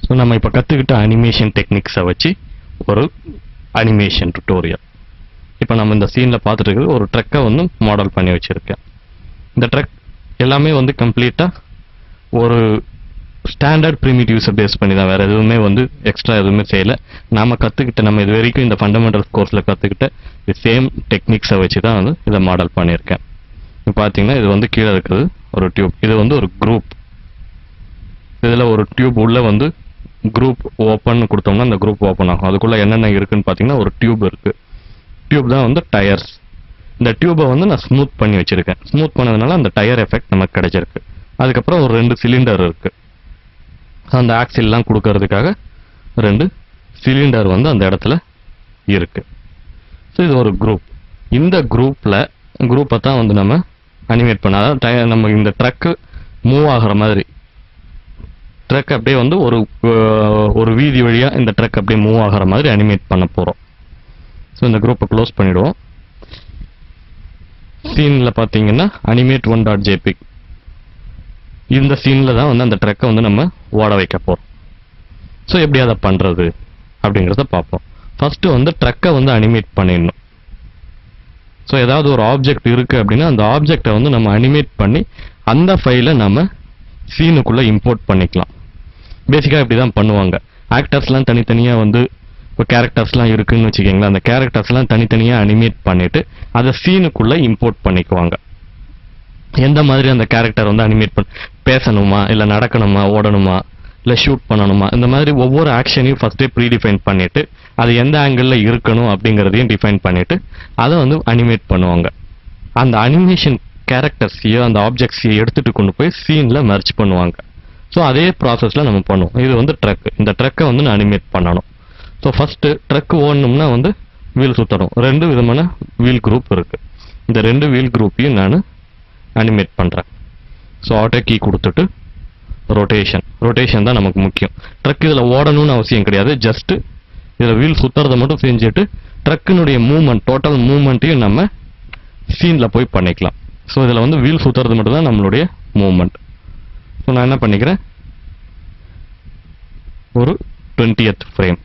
So நம்ம இப்போ கற்றுக்கிட்ட அனிமேஷன் டெக்னிக்ஸை வச்சு ஒரு அனிமேஷன் டுட்டோரியல். இப்போ நம்ம இந்த சீனில் பார்த்துட்டு இருக்கிறது ஒரு ட்ரக்கை வந்து மாடல் பண்ணி வச்சுருக்கேன். இந்த ட்ரக் எல்லாமே வந்து கம்ப்ளீட்டாக ஒரு ஸ்டாண்டர்ட் ப்ரிமிட்டிவ்ஸை பேஸ் பண்ணி தான், வேறு எதுவுமே வந்து எக்ஸ்ட்ரா எதுவுமே செய்யலை. நாம் கற்றுக்கிட்ட நம்ம இது வரைக்கும் இந்த ஃபண்டமெண்டல்ஸ் கோர்ஸில் கற்றுக்கிட்ட சேம் டெக்னிக்ஸை வச்சு தான் வந்து இதை மாடல் பண்ணியிருக்கேன். இப்போ பார்த்தீங்கன்னா இது வந்து கீழே இருக்கிறது ஒரு டியூப், இது வந்து ஒரு குரூப். இதில் ஒரு டியூப் உள்ளே வந்து குரூப் ஓப்பன் கொடுத்தோம்னா அந்த குரூப் ஓப்பன் ஆகும். அதுக்குள்ளே என்னென்ன இருக்குன்னு பார்த்தீங்கன்னா ஒரு டியூப் இருக்குது. டியூப் தான் வந்து டயர்ஸ். இந்த டியூபை வந்து நான் ஸ்மூத் பண்ணி வச்சுருக்கேன். ஸ்மூத் பண்ணதுனால அந்த டயர் எஃபெக்ட் நமக்கு கிடைச்சிருக்கு. அதுக்கப்புறம் ஒரு 2 சிலிண்டர் இருக்குது. அந்த ஆக்சில்லாம் கொடுக்கறதுக்காக 2 சிலிண்டர் வந்து அந்த இடத்துல இருக்குது. ஸோ இது ஒரு குரூப். இந்த குரூப்பை தான் வந்து நம்ம அனிமேட் பண்ண, அதாவது நம்ம இந்த ட்ரக்கு மூவ் ஆகிற மாதிரி, ட்ரக் அப்படியே வந்து ஒரு வீதி வழியாக இந்த ட்ரக் அப்படியே மூவ் ஆகிற மாதிரி அனிமேட் பண்ண போகிறோம். ஸோ இந்த குரூப்பை க்ளோஸ் பண்ணிவிடுவோம். சீனில் பார்த்தீங்கன்னா animate 1.jpg, இந்த சீனில் தான் வந்து அந்த ட்ரக்கை வந்து நம்ம ஓட வைக்க போகிறோம். ஸோ எப்படி அதை பண்ணுறது அப்படிங்கிறத பார்ப்போம். ஃபஸ்ட்டு வந்து ட்ரக்கை வந்து அனிமேட் பண்ணிடணும். ஸோ ஏதாவது ஒரு ஆப்ஜெக்ட் இருக்குது அப்படின்னா அந்த ஆப்ஜெக்டை வந்து நம்ம அனிமேட் பண்ணி அந்த ஃபைலை நம்ம சீனுக்குள்ளே இம்போர்ட் பண்ணிக்கலாம். பேசிக்காக இப்படி தான் பண்ணுவாங்க. ஆக்டர்ஸ்லாம் தனித்தனியாக வந்து இப்போ கேரக்டர்ஸ்லாம் இருக்குதுன்னு வச்சுக்கிங்களேன், அந்த கேரக்டர்ஸ்லாம் தனித்தனியாக அனிமேட் பண்ணிவிட்டு அதை சீனுக்குள்ளே இம்போர்ட் பண்ணிக்குவாங்க. எந்த மாதிரி அந்த கேரக்டர் வந்து அனிமேட் பேசணுமா, இல்லை நடக்கணுமா, ஓடணுமா, இல்லை ஷூட் பண்ணணுமா, இந்த மாதிரி ஒவ்வொரு ஆக்ஷனையும் ஃபஸ்ட்டே ப்ரீடிஃபைன் பண்ணிவிட்டு அது எந்த ஆங்கிளில் இருக்கணும் அப்படிங்கிறதையும் டிஃபைன் பண்ணிவிட்டு அதை வந்து அனிமேட் பண்ணுவாங்க. அந்த அனிமேஷன் கேரக்டர்ஸையோ அந்த ஆப்ஜெக்ட்ஸையோ எடுத்துகிட்டு கொண்டு போய் சீனில் மெர்ஜ் பண்ணுவாங்க. ஸோ அதே ப்ராசஸில் நம்ம பண்ணுவோம். இது வந்து ட்ரக். இந்த ட்ரக்கை வந்து நான் அனிமேட் பண்ணணும். ஸோ ஃபஸ்ட்டு ட்ரக் ஓடணும்னா வந்து வீல் சுற்றணும். 2 விதமான வீல் குரூப் இருக்குது. இந்த 2 வீல் குரூப்பையும் நான் அனிமேட் பண்ணுறேன். ஸோ ஆட்டோ கீ கொடுத்துட்டு ரொட்டேஷன் தான் நமக்கு முக்கியம். ட்ரக் இதில் ஓடணும்னு அவசியம் கிடையாது. ஜஸ்ட்டு இதில் வீல் சுற்றுறதை மட்டும் செஞ்சுட்டு ட்ரக்கினுடைய மூவ்மெண்ட், டோட்டல் மூவ்மெண்ட்டையும் நம்ம சீனில் போய் பண்ணிக்கலாம். ஸோ இதில் வந்து வீல் சுற்றுறது மட்டும்தான் நம்மளுடைய மூவ்மெண்ட். ஸோ நான் என்ன பண்ணிக்கிறேன், ஒரு 20th ஃப்ரேம்.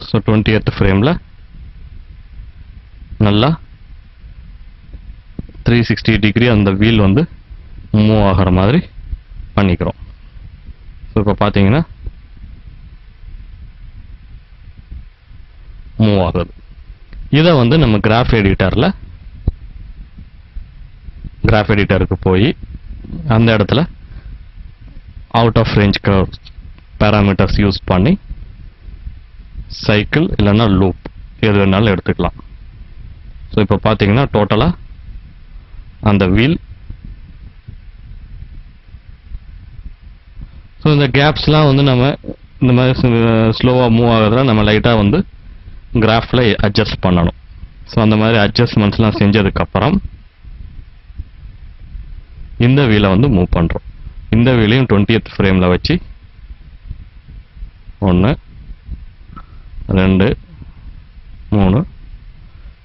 ஸோ 20th ஃப்ரேமில் நல்லா 360 டிகிரி அந்த வீல் வந்து மூவ் ஆகிற மாதிரி பண்ணிக்கிறோம். ஸோ இப்போ பார்த்தீங்கன்னா மூவ் ஆகுது. இதை வந்து நம்ம கிராஃப் எடிட்டருக்கு போய் அந்த இடத்துல out of range curves parameters use பண்ணி சைக்கிள் இல்லைன்னா லூப் எது வேணாலும் எடுத்துக்கலாம். ஸோ இப்போ பார்த்தீங்கன்னா டோட்டலாக அந்த வீல், ஸோ இந்த கேப்ஸ்லாம் வந்து நம்ம இந்த மாதிரி ஸ்லோவாக மூவ் ஆகுறதுல நம்ம லைட்டாக வந்து கிராஃபில் அட்ஜஸ்ட் பண்ணணும். ஸோ அந்த மாதிரி அட்ஜஸ்ட்மெண்ட்ஸ்லாம் செஞ்சதுக்கப்புறம் இந்த வீலை வந்து மூவ் பண்ணுறோம். இந்த வீலையும் 20th ஃப்ரேமில் வச்சு 1 2 3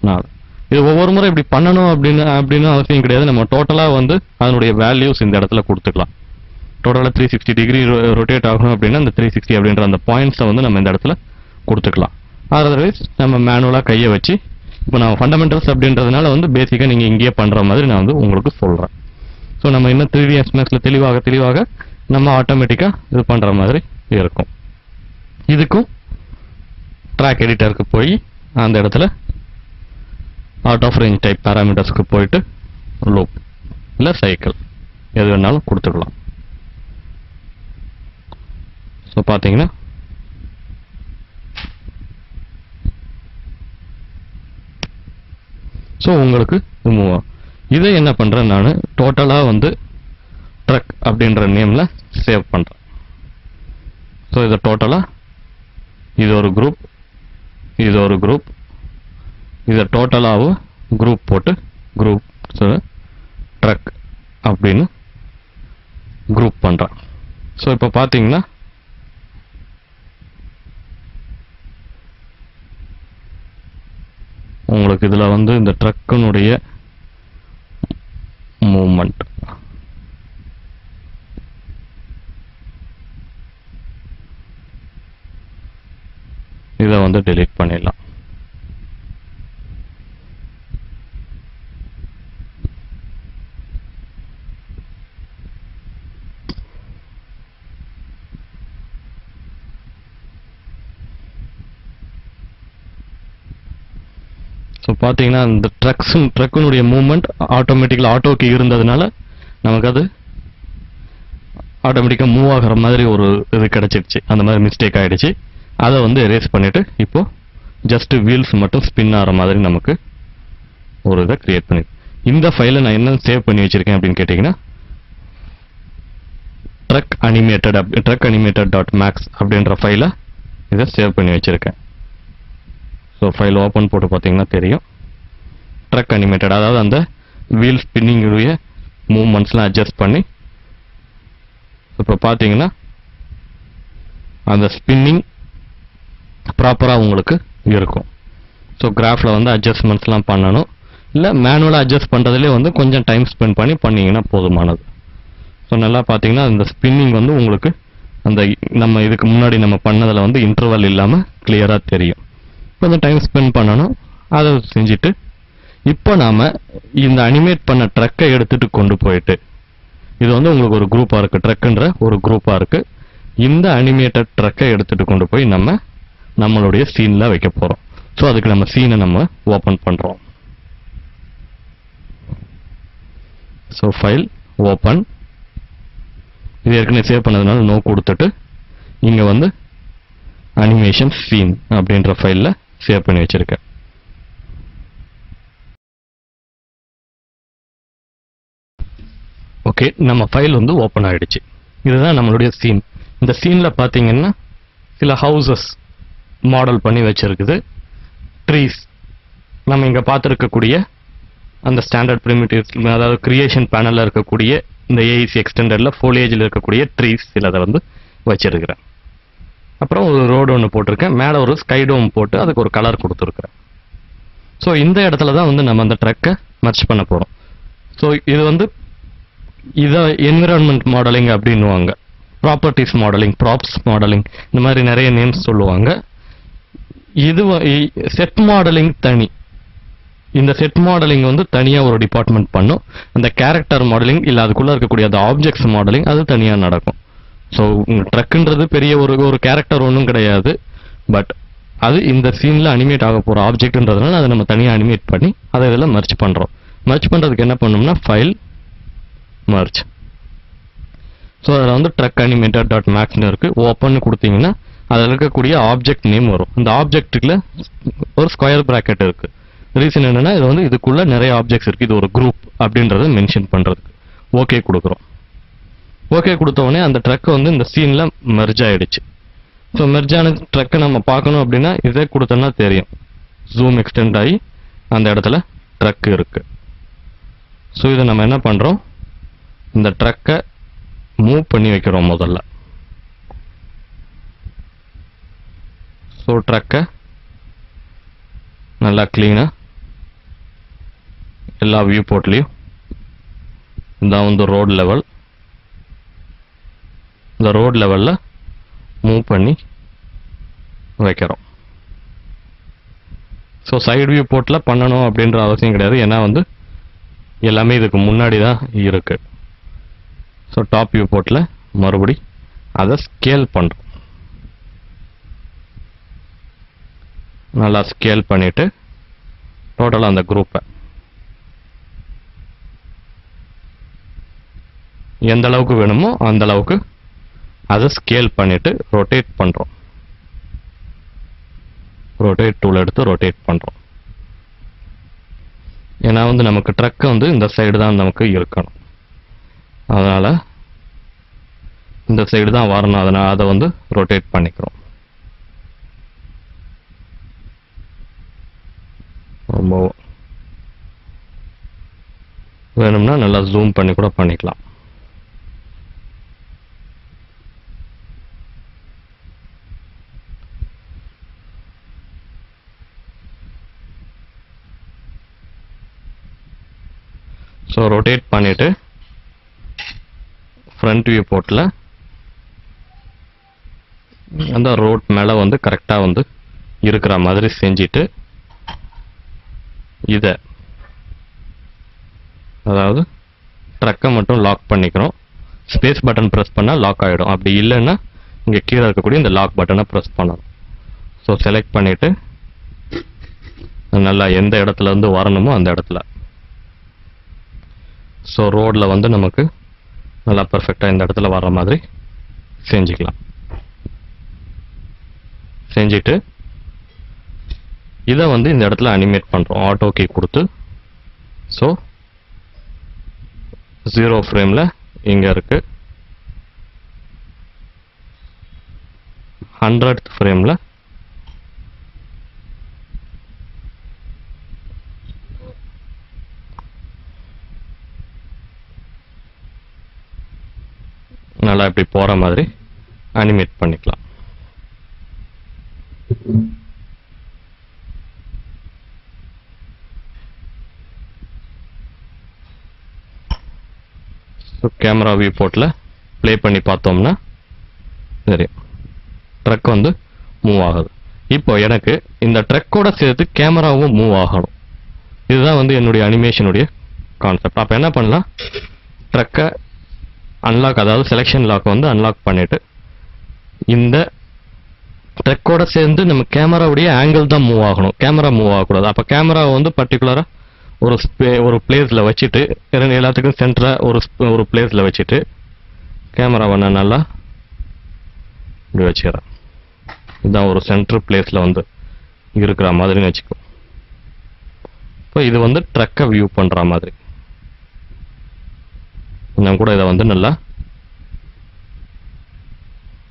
4, இது ஒவ்வொரு முறை இப்படி பண்ணணும் அப்படின்னு அவசியம் கிடையாது. நம்ம டோட்டலாக வந்து அதனுடைய வேல்யூஸ் இந்த இடத்துல கொடுத்துக்கலாம். டோட்டலாக 360 டிகிரி ரொட்டேட் ஆகணும் அப்படின்னா அந்த 360 அப்படின்ற அந்த பாயிண்ட்ஸை வந்து நம்ம இந்த இடத்துல கொடுத்துக்கலாம். அதர்வைஸ் நம்ம மேனுவலாக கையை வச்சு, இப்போ நான் ஃபண்டமெண்டல்ஸ் அப்படின்றதுனால வந்து பேசிக்காக நீங்கள் இங்கேயே பண்ணுற மாதிரி நான் வந்து உங்களுக்கு சொல்கிறேன். ஸோ நம்ம இன்னும் 3D எஸ்எம்எஸில் தெளிவாக நம்ம ஆட்டோமேட்டிக்காக இது பண்ணுற மாதிரி இருக்கும். இதுக்கும் ட்ராக் எடிட்டருக்கு போய் அந்த இடத்துல அவுட் ஆஃப் ரேஞ்ச் டைப் பேராமீட்டர்ஸ்க்கு போயிட்டு லூப் இல்லை சைக்கிள் எது வேணாலும் கொடுத்துக்கலாம். ஸோ பார்த்தீங்கன்னா ஸோ உங்களுக்கு மூவ் ஆகும். இதை என்ன பண்ணுறேன், நான் டோட்டலாக வந்து ட்ரக் அப்படின்ற நேமில் சேவ் பண்ணுறேன். ஸோ இதை டோட்டலாக இது ஒரு குரூப், இது ஒரு குரூப், இதை டோட்டலாகவும் குரூப் போட்டு குரூப் ட்ரக் அப்படின்னு குரூப் பண்ணுறேன். ஸோ இப்போ பார்த்தீங்கன்னா உங்களுக்கு இதில் வந்து இந்த ட்ரக்கினுடைய மூவ்மெண்ட் இதை வந்து delete பண்ணிடலாம். ஸோ பார்த்தீங்கன்னா இந்த ட்ரக்குனுடைய மூவ்மெண்ட் ஆட்டோமேட்டிக்கலாக ஆட்டோக்கு இருந்ததுனால நமக்கு அது ஆட்டோமேட்டிக்காக மூவ் ஆகிற மாதிரி ஒரு இது கிடச்சிருச்சு. அந்த மாதிரி மிஸ்டேக் ஆகிடுச்சு. அதை வந்து எரேஸ் பண்ணிவிட்டு இப்போது ஜஸ்ட் வீல்ஸ் மட்டும் ஸ்பின் ஆகிற மாதிரி நமக்கு ஒரு இதை க்ரியேட் பண்ணி இந்த ஃபைலை நான் என்ன சேவ் பண்ணி வச்சுருக்கேன் அப்படின்னு கேட்டிங்கன்னா ட்ரக் அனிமேட்டட் டாட் மேக்ஸ் அப்படின்ற ஃபைலை இதை சேவ் பண்ணி வச்சுருக்கேன். ஸோ ஃபைல் ஓப்பன் போட்டு பார்த்தீங்கன்னா தெரியும். ட்ரக் அனிமேட்டட், அதாவது அந்த வீல் ஸ்பின்னிங்குடைய மூவ்மெண்ட்ஸ்லாம் அட்ஜஸ்ட் பண்ணி இப்போ பார்த்தீங்கன்னா அந்த ஸ்பின்னிங் ப்ராப்பராக உங்களுக்கு இருக்கும். ஸோ கிராஃபில் வந்து அட்ஜஸ்ட்மெண்ட்ஸ்லாம் பண்ணணும். இல்லை மேனுவலாக அட்ஜஸ்ட் பண்ணுறதுலேயே வந்து கொஞ்சம் டைம் ஸ்பெண்ட் பண்ணிங்கன்னா போதுமானது. ஸோ நல்லா பார்த்தீங்கன்னா இந்த ஸ்பின்னிங் வந்து உங்களுக்கு அந்த நம்ம இதுக்கு முன்னாடி நம்ம பண்ணதில் வந்து இன்டர்வல் இல்லாமல் கிளியராக தெரியும். கொஞ்சம் டைம் ஸ்பெண்ட் பண்ணணும். அதை செஞ்சுட்டு இப்போ நாம் இந்த அனிமேட் பண்ண ட்ரக்கை எடுத்துகிட்டு கொண்டு போயிட்டு இது வந்து உங்களுக்கு ஒரு குரூப்பாக இருக்குது, ட்ரக்குன்ற ஒரு குரூப்பாக இருக்குது. இந்த அனிமேட்டட் ட்ரக்கை எடுத்துகிட்டு கொண்டு போய் நம்மளுடைய சீனில் வைக்க போகிறோம். ஸோ அதுக்கு நம்ம சீனை நம்ம ஓப்பன் பண்ணுறோம். ஸோ ஃபைல் ஓப்பன், இது ஏற்கனவே சேவ் பண்ணதுனால நோ கொடுத்துட்டு இங்கே வந்து அனிமேஷன் சீன் அப்படின்ற ஃபைலில் சேவ் பண்ணி வச்சுருக்கேன். ஓகே, நம்ம ஃபைல் வந்து ஓப்பன் ஆகிடுச்சு. இதுதான் நம்மளுடைய சீன். இந்த சீனில் பார்த்தீங்கன்னா சில ஹவுசஸ் மாடல் பண்ணி வச்சுருக்குது. ட்ரீஸ் நம்ம இங்கே பார்த்துருக்கக்கூடிய அந்த ஸ்டாண்டர்ட் ப்ரிமிட்டிவ்ஸ், அதாவது கிரியேஷன் பேனலில் இருக்கக்கூடிய இந்த ஏஇசி எக்ஸ்டெண்டரில் ஃபோலியேஜில் இருக்கக்கூடிய ட்ரீஸ் சிலதை வந்து வச்சுருக்கிறேன். அப்புறம் ஒரு ரோடு ஒன்று போட்டிருக்கேன். மேலே ஒரு ஸ்கை டோம் போட்டு அதுக்கு ஒரு கலர் கொடுத்துருக்குறேன். ஸோ இந்த இடத்துல தான் வந்து நம்ம அந்த ட்ரக்கை மர்ச் பண்ண போகிறோம். ஸோ இது வந்து இதை என்விரான்மெண்ட் மாடலிங் அப்படின்னுவாங்க, ப்ராப்பர்ட்டிஸ் மாடலிங், ப்ராப்ஸ் மாடலிங், இந்த மாதிரி நிறைய நேம்ஸ் சொல்லுவாங்க. இது செட் மாடலிங் தனி. இந்த செட் மாடலிங் வந்து தனியாக ஒரு டிபார்ட்மெண்ட் பண்ணும். அந்த கேரக்டர் மாடலிங் இல்லை அதுக்குள்ளே இருக்கக்கூடிய அந்த ஆப்ஜெக்ட்ஸ் மாடலிங் அது தனியாக நடக்கும். ஸோ ட்ரக்குன்றது பெரிய ஒரு கேரக்டர் ஒன்றும் கிடையாது. பட் அது இந்த சீனில் அனிமேட் ஆக போகிற ஆப்ஜெக்ட்ன்றதுனால அதை நம்ம தனியாக அனிமேட் பண்ணி அதை இதில் மர்ச் பண்ணுறோம். மர்ச் பண்ணுறதுக்கு என்ன பண்ணோம்னா ஃபைல் மர்ச். ஸோ அதில் வந்து ட்ரக் அனிமேட்டட் டாட் மேக்ஸ்னு இருக்குது. ஓப்பன் கொடுத்தீங்கன்னா அதில் இருக்கக்கூடிய ஆப்ஜெக்ட் நேம் வரும். இந்த ஆப்ஜெக்ட்டுக்குள்ள ஒரு ஸ்கொயர் ப்ராக்கெட் இருக்குது. ரீசன் என்னென்னா இது வந்து இதுக்குள்ளே நிறைய ஆப்ஜெக்ட்ஸ் இருக்குது, இது ஒரு குரூப் அப்படின்றத மென்ஷன் பண்ணுறதுக்கு. ஓகே கொடுக்குறோம். ஓகே கொடுத்தோடனே அந்த ட்ரக் வந்து இந்த சீனில் மெர்ஜ் ஆகிடுச்சு. ஸோ மெர்ஜ் ஆன ட்ரக்கை நம்ம பார்க்கணும் அப்படின்னா இதே கொடுத்தோன்னா தெரியும். ஜூம் எக்ஸ்டெண்ட் ஆகி அந்த இடத்துல ட்ரக் இருக்குது. ஸோ இதை நம்ம என்ன பண்ணுறோம், இந்த ட்ரக்கை மூவ் பண்ணி வைக்கிறோம் முதல்ல. ஸோ ட்ரக்கை நல்லா க்ளீனாக எல்லா வியூ போர்ட்லேயும் இதான் வந்து ரோட் லெவல், இந்த ரோட் லெவலில் மூவ் பண்ணி வைக்கிறோம். ஸோ சைடு வியூ போர்ட்டில் பண்ணணும் அப்படின்ற அவசியம் கிடையாது, ஏன்னா வந்து எல்லாமே இதுக்கு முன்னாடி தான் இருக்குது. ஸோ டாப் வியூ போர்ட்டில் மறுபடி அதை ஸ்கேல் பண்ணுறோம். நல்லா ஸ்கேல் பண்ணிவிட்டு டோட்டலாக அந்த குரூப்பை எந்த அளவுக்கு வேணுமோ அந்த அளவுக்கு அதை ஸ்கேல் பண்ணிவிட்டு ரொட்டேட் பண்ணுறோம். ரொட்டேட் டூல் எடுத்து ரொட்டேட் பண்ணுறோம். ஏன்னா வந்து நமக்கு ட்ரக்கை வந்து இந்த சைடு தான் நமக்கு இருக்கணும், அதனால் இந்த சைடு தான் வரணும். அதனால் அதை வந்து ரொட்டேட் பண்ணிக்கிறோம். ரொம்ப வேணும்னா நல்லா ஜூம் பண்ணி கூட பண்ணிக்கலாம். ஸோ ரொட்டேட் பண்ணிவிட்டு ஃப்ரண்ட் வியூ போர்ட்டில் அந்த ரோட் மேலே வந்து கரெக்டாக வந்து இருக்கிற மாதிரி செஞ்சிட்டு இதை அதாவது ட்ரக்கை மட்டும் லாக் பண்ணிக்கிறோம். ஸ்பேஸ் பட்டன் ப்ரெஸ் பண்ணால் லாக் ஆகிடும். அப்படி இல்லைன்னா இங்கே கீழே இருக்கக்கூடிய இந்த லாக் பட்டனை ப்ரெஸ் பண்ணணும். ஸோ செலக்ட் பண்ணிவிட்டு நல்லா எந்த இடத்துல இருந்து வரணுமோ அந்த இடத்துல. ஸோ ரோடில் வந்து நமக்கு நல்லா பர்ஃபெக்டாக இந்த இடத்துல வர்ற மாதிரி செஞ்சுக்கலாம். செஞ்சுட்டு இதை வந்து இந்த இடத்துல அனிமேட் பண்ணுறோம். ஆட்டோ கீ கொடுத்து ஸோ 0 ஃப்ரேமில் இங்கே இருக்குது, 100th ஃப்ரேமில் நல்லா இப்படி போகிற மாதிரி அனிமேட் பண்ணிக்கலாம். கேமரா வியூ போர்ட்டில் ப்ளே பண்ணி பார்த்தோம்னா சரி ட்ரக் வந்து மூவ் ஆகுது. இப்போ எனக்கு இந்த ட்ரக்கோட சேர்த்து கேமராவும் மூவ் ஆகணும். இதுதான் வந்து என்னுடைய அனிமேஷனுடைய கான்செப்ட். அப்போ என்ன பண்ணலாம், ட்ரக்கை அன்லாக் அதாவது செலெக்ஷன் லாக் வந்து அன்லாக் பண்ணிவிட்டு இந்த ட்ரக்கோட சேர்ந்து நம்ம கேமராவுடைய ஆங்கிள் தான் மூவ் ஆகணும், கேமரா மூவ் ஆகக்கூடாது. அப்போ கேமராவை வந்து பர்டிகுலராக ஒரு பிளேஸில் வச்சுட்டு எல்லாத்துக்கும் சென்டராக ஒரு பிளேஸில் வச்சுட்டு கேமராவை நான் நல்லா இப்படி வச்சுக்கிறேன். இதுதான் ஒரு சென்டர் பிளேஸில் வந்து இருக்கிற மாதிரின்னு வச்சுக்கோ. இப்போ இது வந்து ட்ரக்கை வியூ பண்ணுற மாதிரி நான் கூட இதை வந்து நல்லா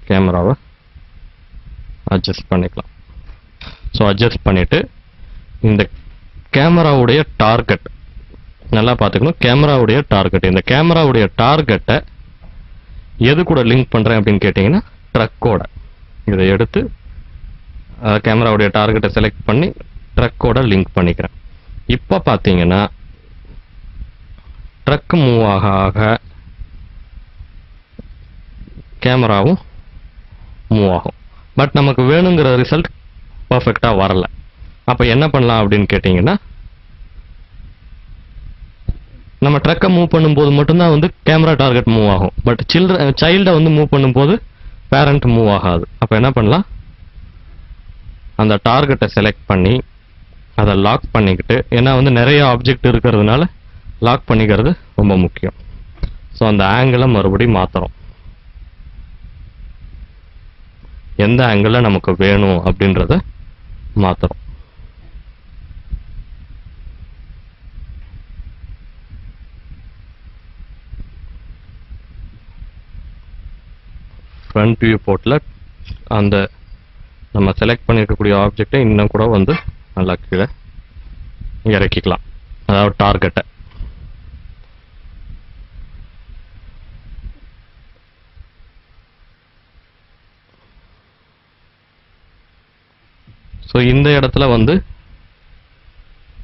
கேமராவை அட்ஜஸ்ட் பண்ணிக்கலாம். ஸோ அட்ஜஸ்ட் பண்ணிவிட்டு இந்த கேமராவுடைய டார்கெட் நல்லா பார்த்துக்கணும். கேமராவுடைய டார்கெட், இந்த கேமராவுடைய டார்கெட்டை எது கூட லிங்க் பண்ணுறேன் அப்படின்னு கேட்டிங்கன்னா ட்ரக்கோட. இதை எடுத்து கேமராவுடைய டார்கெட்டை செலக்ட் பண்ணி ட்ரக்கோட லிங்க் பண்ணிக்கிறேன். இப்போ பார்த்தீங்கன்னா ட்ரக் மூவ் ஆக ஆக கேமராவும் மூவ் ஆகும். பட் நமக்கு வேணுங்கிற ரிசல்ட் பர்ஃபெக்டாக வரல. அப்போ என்ன பண்ணலாம் அப்படின்னு கேட்டிங்கன்னா நம்ம ட்ரக்கை மூவ் பண்ணும்போது மட்டும்தான் வந்து கேமரா டார்கெட் மூவ் ஆகும். பட் சைல்டை வந்து மூவ் பண்ணும்போது பேரண்ட் மூவ் ஆகாது. அப்போ என்ன பண்ணலாம், அந்த டார்கெட்டை செலக்ட் பண்ணி அதை லாக் பண்ணிக்கிட்டு, ஏன்னா வந்து நிறைய ஆப்ஜெக்ட் இருக்கிறதுனால லாக் பண்ணிக்கிறது ரொம்ப முக்கியம். ஸோ அந்த ஆங்கிளை மறுபடியும் மாற்றுறோம். எந்த ஆங்கிளில் நமக்கு வேணும் அப்படின்றத மாற்றுறோம். ஃப்ரண்ட் வியூ போர்ட்டில் அந்த நம்ம செலக்ட் பண்ணியிருக்கக்கூடிய ஆப்ஜெக்டை இன்னும் கூட வந்து நல்லா கீழே இறக்கிக்கலாம், அதாவது டார்கெட்டை. ஸோ இந்த இடத்துல வந்து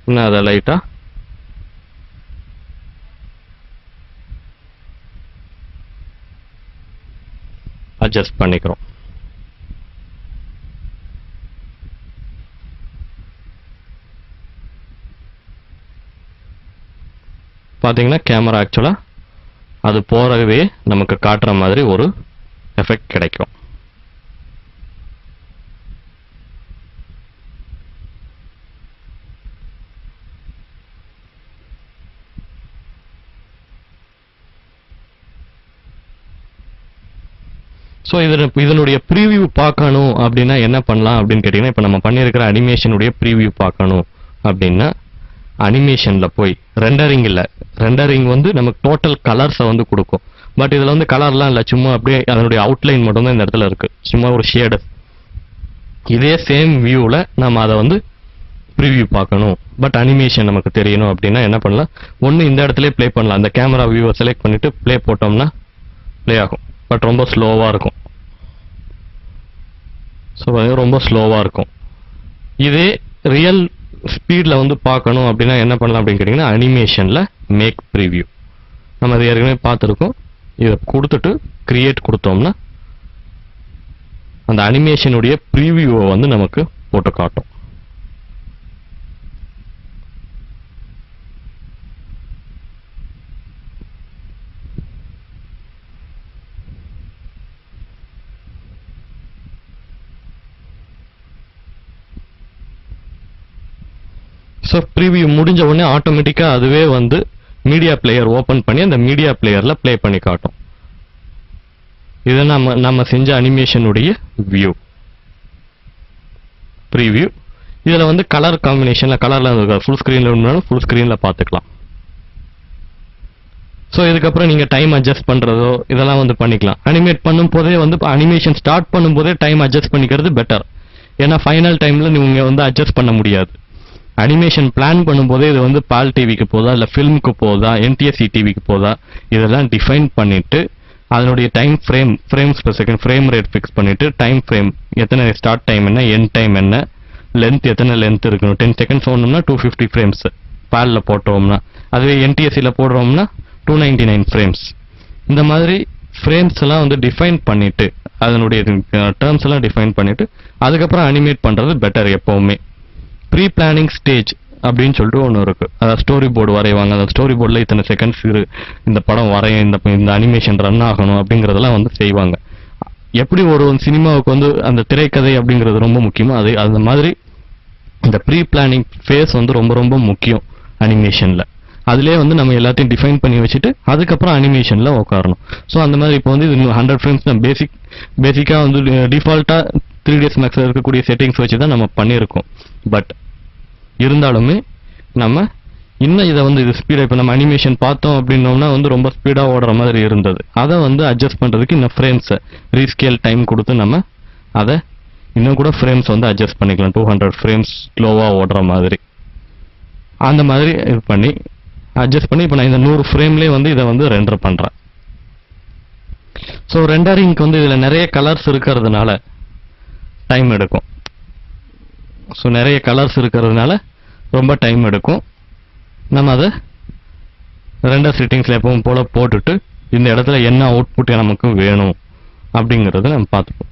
இன்னும் அதை லைட்டாக அட்ஜஸ்ட் பண்ணிக்கிறோம். பார்த்தீங்கன்னா கேமரா ஆக்சுவலாக அது போறவே நமக்கு காட்டுற மாதிரி ஒரு எஃபெக்ட் கிடைக்கும். ஸோ இதனுடைய ப்ரீவியூ பார்க்கணும் அப்படின்னா என்ன பண்ணலாம் அப்படின்னு கேட்டிங்கன்னா, இப்போ நம்ம பண்ணியிருக்கிற அனிமேஷனுடைய ப்ரீவியூ பார்க்கணும் அப்படின்னா அனிமேஷனில் போய் ரெண்டரிங் இல்லை, ரெண்டரிங் வந்து நமக்கு டோட்டல் கலர்ஸை வந்து கொடுக்கும். பட் இதில் வந்து கலர்லாம் இல்லை, சும்மா அப்படியே அதனுடைய அவுட்லைன் மட்டும்தான் இந்த இடத்துல இருக்குது, சும்மா ஒரு ஷேடு. இதே சேம் வியூவில் நம்ம அதை வந்து ப்ரிவியூ பார்க்கணும், பட் அனிமேஷன் நமக்கு தெரியணும் அப்படின்னா என்ன பண்ணலாம், ஒன்று இந்த இடத்துல ப்ளே பண்ணலாம். அந்த கேமரா வியூவை செலக்ட் பண்ணிவிட்டு ப்ளே போட்டோம்னா ப்ளே ஆகும். பட் ரொம்ப ஸ்லோவாக இருக்கும். ஸோ ரொம்ப ஸ்லோவாக இருக்கும். இதே ரியல் ஸ்பீடில் வந்து பார்க்கணும் அப்படின்னா என்ன பண்ணலாம் அப்படின்னு கேட்டிங்கன்னா, அனிமேஷனில் மேக் ப்ரிவியூ நம்ம அது ஏற்கனவே பார்த்துருக்கோம். இதை கொடுத்துட்டு கிரியேட் கொடுத்தோம்னா அந்த அனிமேஷனுடைய ப்ரீவியூவை வந்து நமக்கு போட்டு காட்டும். ஸோ ப்ரீவியூ முடிஞ்ச உடனே ஆட்டோமேட்டிக்காக அதுவே வந்து மீடியா பிளேயர் ஓப்பன் பண்ணி அந்த மீடியா பிளேயரில் ப்ளே பண்ணி காட்டும். இது நம்ம செஞ்ச அனிமேஷனுடைய வியூ ப்ரீவியூ. இதில் வந்து கலர் காம்பினேஷனில் கலரில் ஃபுல் ஸ்க்ரீனில் இருந்தாலும் ஃபுல் ஸ்க்ரீனில் பார்த்துக்கலாம். ஸோ இதுக்கப்புறம் நீங்கள் டைம் அட்ஜஸ்ட் பண்ணுறதோ இதெல்லாம் வந்து பண்ணிக்கலாம். அனிமேட் பண்ணும் போதே வந்து அனிமேஷன் ஸ்டார்ட் பண்ணும்போதே டைம் அட்ஜஸ்ட் பண்ணிக்கிறது பெட்டர். ஏன்னா ஃபைனல் டைமில் நீங்கள் வந்து அட்ஜஸ்ட் பண்ண முடியாது. அனிமேஷன் பிளான் பண்ணும்போதே இது வந்து பால் டிவிக்கு போதா இல்லை ஃபிலிமுக்கு போதா என்டிஎஸ்சி டிவிக்கு போதா இதெல்லாம் டிஃபைன் பண்ணிட்டு அதனுடைய time frames per second frame rate fix பண்ணிட்டு டைம் ஃப்ரேம் எத்தனை ஸ்டார்ட் டைம் என்ன எண்ட் டைம் என்ன லென்த் எத்தனை லென்த் இருக்கணும் 10 செகண்ட்ஸ் ஓடணும்னா 250 ஃப்ரேம்ஸ் பாலில் போட்டோம்னா, அதுவே என்டிஎஸ்சியில் போடுறோம்னா 299 ஃப்ரேம்ஸ். இந்த மாதிரி ஃப்ரேம்ஸ் எல்லாம் வந்து டிஃபைன் பண்ணிட்டு அதனுடைய டேர்ம்ஸ் எல்லாம் டிஃபைன் பண்ணிட்டு அதுக்கப்புறம் அனிமேட் பண்ணுறது பெட்டர். எப்போவுமே ப்ரீ பிளானிங் ஸ்டேஜ் அப்படின்னு சொல்லிட்டு ஒன்று இருக்கு. அதாவது ஸ்டோரி போர்டு வரைவாங்க. அந்த ஸ்டோரி போர்டில் இத்தனை செகண்ட்ஸ் இந்த படம் வரைய இந்த அனிமேஷன் ரன் ஆகணும் அப்படிங்கிறதெல்லாம் வந்து செய்வாங்க. எப்படி ஒரு சினிமாவுக்கு வந்து அந்த திரைக்கதை அப்படிங்கிறது ரொம்ப முக்கியமோ அந்த மாதிரி இந்த ப்ரீ பிளானிங் ஃபேஸ் வந்து ரொம்ப ரொம்ப முக்கியம் அனிமேஷனில். அதிலே வந்து நம்ம எல்லாத்தையும் டிஃபைன் பண்ணி வச்சுட்டு அதுக்கப்புறம் அனிமேஷனில் உட்காரணும். ஸோ அந்த மாதிரி இப்போ வந்து இது 100 ஃப்ரேம்ஸ் தான் பேசிக்காக வந்து டிஃபால்ட்டாக 3ds Maxல இருக்கக்கூடிய செட்டிங்ஸ் வச்சு தான் நம்ம பண்ணியிருக்கோம். பட் இருந்தாலுமே நம்ம இன்னும் இதை வந்து இது ஸ்பீடாக இப்போ நம்ம அனிமேஷன் பார்த்தோம் அப்படின்னோம்னா வந்து ரொம்ப ஸ்பீடாக ஓடுற மாதிரி இருந்தது. அதை வந்து அட்ஜஸ்ட் பண்ணுறதுக்கு இன்னும் ஃப்ரேம்ஸை ரீஸ்கேல் டைம் கொடுத்து நம்ம அதை இன்னும் கூட ஃப்ரேம்ஸ் வந்து அட்ஜஸ்ட் பண்ணிக்கலாம். 200 ஃப்ரேம்ஸ் ஸ்லோவாக ஓடுற மாதிரி அந்த மாதிரி இது பண்ணி அட்ஜஸ்ட் பண்ணி இப்போ நான் இந்த 100 ஃப்ரேம்லேயே வந்து இதை வந்து ரெண்டர் பண்ணுறேன். ஸோ ரெண்டரிங்க்கு வந்து இதில் நிறைய கலர்ஸ் இருக்கிறதுனால டைம் எடுக்கும். ஸோ நிறைய கலர்ஸ் இருக்கிறதுனால ரொம்ப டைம் எடுக்கும். நம்ம அதை ரெண்டர் செட்டிங்ஸில் எப்பவும் போல் போட்டுட்டு இந்த இடத்துல என்ன அவுட்புட் நமக்கு வேணும் அப்படிங்கிறத நம்ம பார்த்துப்போம்.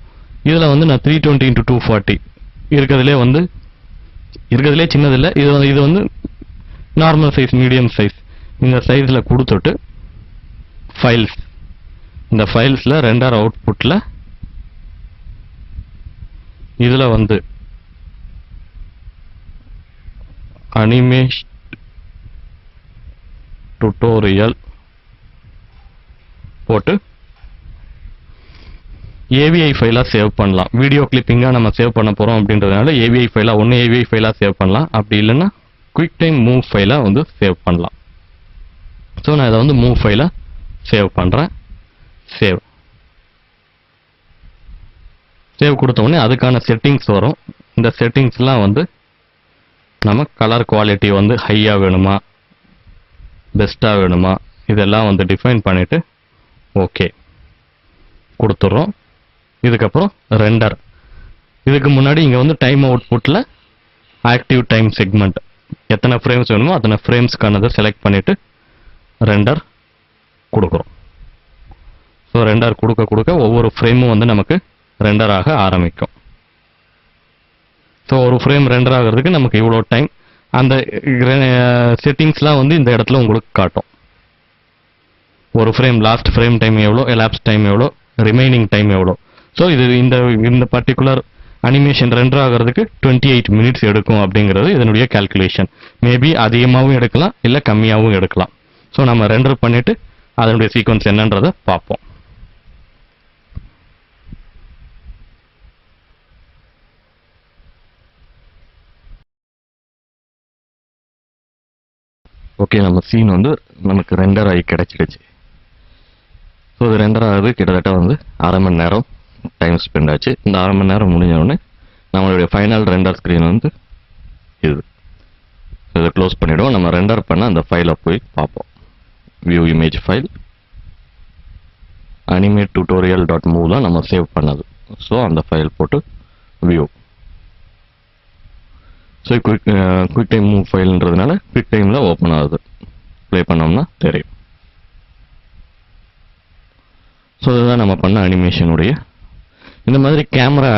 இதில் வந்து நான் 320x240 இருக்கிறதுலே சின்னதில்லை. இது வந்து நார்மல் சைஸ் மீடியம் சைஸ் இந்த சைஸில் கொடுத்துட்டு ஃபைல்ஸ் இந்த ஃபைல்ஸில் ரெண்டர் அவுட்புட்டில் இதில் வந்து அனிமேஷன் டுட்டோரியல் போட்டு ஏவிஐ ஃபைலாக சேவ் பண்ணலாம். வீடியோ கிளிப்பிங்காக நம்ம சேவ் பண்ண போகிறோம் அப்படின்றதுனால ஏவிஐ ஃபைலாக சேவ் பண்ணலாம். அப்படி இல்லைன்னா குயிக் டைம் மூவ் ஃபைலாக வந்து சேவ் பண்ணலாம். ஸோ நான் இதை வந்து மூவ் ஃபைலாக சேவ் பண்ணுறேன். சேவ் கொடுத்த உடனே அதுக்கான செட்டிங்ஸ் வரும். இந்த செட்டிங்ஸ்லாம் வந்து நம்ம கலர் குவாலிட்டி வந்து ஹையாக வேணுமா பெஸ்ட்டாக வேணுமா இதெல்லாம் வந்து டிஃபைன் பண்ணிவிட்டு ஓகே கொடுத்துட்றோம். இதுக்கப்புறம் ரெண்டர். இதுக்கு முன்னாடி இங்கே வந்து டைம் அவுட்புட்டில் ஆக்டிவ் டைம் செக்மெண்ட் எத்தனை ஃப்ரேம்ஸ் வேணுமோ அத்தனை ஃப்ரேம்ஸ்க்கானதை செலக்ட் பண்ணிவிட்டு ரெண்டர் கொடுக்குறோம். ஸோ ரெண்டர் கொடுக்க ஒவ்வொரு ஃப்ரேமும் வந்து நமக்கு ரெண்டராக ஆரம்பிக்கும். ஸோ ஒரு ஃப்ரேம் ரெண்டர் ஆகிறதுக்கு நமக்கு இவ்வளோ டைம் அந்த செட்டிங்ஸ்லாம் வந்து இந்த இடத்துல உங்களுக்கு காட்டும். ஒரு ஃப்ரேம் லாஸ்ட் ஃப்ரேம் டைம் எவ்வளோ, எலாப்ஸ் டைம் எவ்வளோ, ரிமைனிங் டைம் எவ்வளோ. ஸோ இது இந்த பர்டிகுலர் அனிமேஷன் ரெண்டர் ஆகிறதுக்கு 28 மினிட்ஸ் எடுக்கும் அப்படிங்கிறது இதனுடைய கால்குலேஷன். மேபி அதிகமாகவும் எடுக்கலாம் இல்லை கம்மியாகவும் எடுக்கலாம். ஸோ நம்ம ரெண்டர் பண்ணிவிட்டு அதனுடைய சீக்வன்ஸ் என்னன்றதை பார்ப்போம். ஓகே, நம்ம சீன் வந்து நமக்கு ரெண்டர் ஆகி கிடைச்சிடுச்சு. ஸோ இது ரெண்டர் ஆகுது கிட்டத்தட்ட வந்து அரை மணி நேரம் டைம் ஸ்பெண்ட் ஆச்சு. இந்த அரை மணி நேரம் முடிஞ்சோடனே நம்மளுடைய ஃபைனல் ரெண்டர் ஸ்க்ரீன் வந்து இதை க்ளோஸ் பண்ணிவிடுவோம். நம்ம ரெண்டர் பண்ண அந்த ஃபைலை போய் பார்ப்போம். View image file animate tutorial .mov தான் நம்ம சேவ் பண்ணது. ஸோ அந்த ஃபைல் போட்டு view. So QuickTime mov ஃபைல்ன்றதுனால குயிக் டைமில் ஓப்பன் ஆகுது. ப்ளே பண்ணோம்னா தெரியும். ஸோ இதுதான் நம்ம பண்ண அனிமேஷனுடைய இந்த மாதிரி கேமரா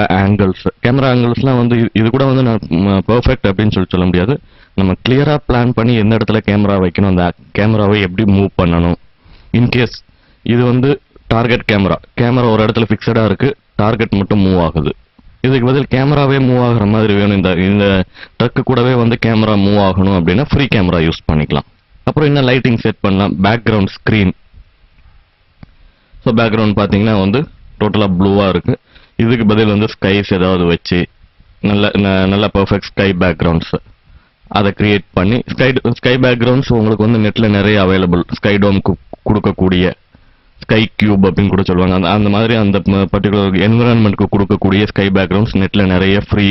ஆங்கிள்ஸ்லாம் வந்து இது கூட வந்து நான் பெர்ஃபெக்ட் அப்படின்னு சொல்ல முடியாது. நம்ம கிளியரா பிளான் பண்ணி எந்த இடத்துல கேமரா வைக்கணும், அந்த கேமராவை எப்படி மூவ் பண்ணணும். இன்கேஸ் இது வந்து டார்கெட் கேமரா ஒரு இடத்துல ஃபிக்ஸடா இருக்கு, டார்கெட் மட்டும் மூவ் ஆகுது. இதுக்கு பதில் கேமராவே மூவ் ஆகுற மாதிரி வேணும், இந்த ட்ரக்கு கூடவே வந்து கேமரா மூவ் ஆகணும் அப்படின்னா ஃப்ரீ கேமரா யூஸ் பண்ணிக்கலாம். அப்புறம் என்ன லைட்டிங் செட் பண்ணலாம், பேக்ரவுண்ட் ஸ்க்ரீன். ஸோ பேக்ரவுண்ட் பார்த்தீங்கன்னா வந்து டோட்டலாக ப்ளூவாக இருக்கு. இதுக்கு பதில் வந்து ஸ்கைஸ் ஏதாவது வச்சு நல்ல பெர்ஃபெக்ட் ஸ்கை பேக்ரவுண்ட்ஸ் அதை கிரியேட் பண்ணி, ஸ்கை பேக்ரவுண்ட்ஸ் உங்களுக்கு வந்து நெட்ல நிறைய அவைலபிள். ஸ்கை டோம் கொடுக்கக்கூடிய ஸ்கை கியூப் அப்படின்னு கூட சொல்லுவாங்க. அந்த மாதிரி அந்த பர்டிகுலர் என்விரான்மெண்ட்க்கு கொடுக்கக்கூடிய ஸ்கை பேக்ரவுண்ட்ஸ் நெட்ல நிறைய ஃப்ரீ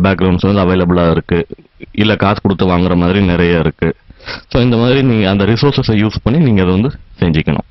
பேக்ரவுண்ட்ஸ் வந்து அவைலபிளாக இருக்கு. இல்லை காசு கொடுத்து வாங்குற மாதிரி நிறைய இருக்கு. ஸோ இந்த மாதிரி நீங்கள் அந்த ரிசோர்ஸஸை யூஸ் பண்ணி நீங்கள் அதை வந்து செஞ்சுக்கணும்.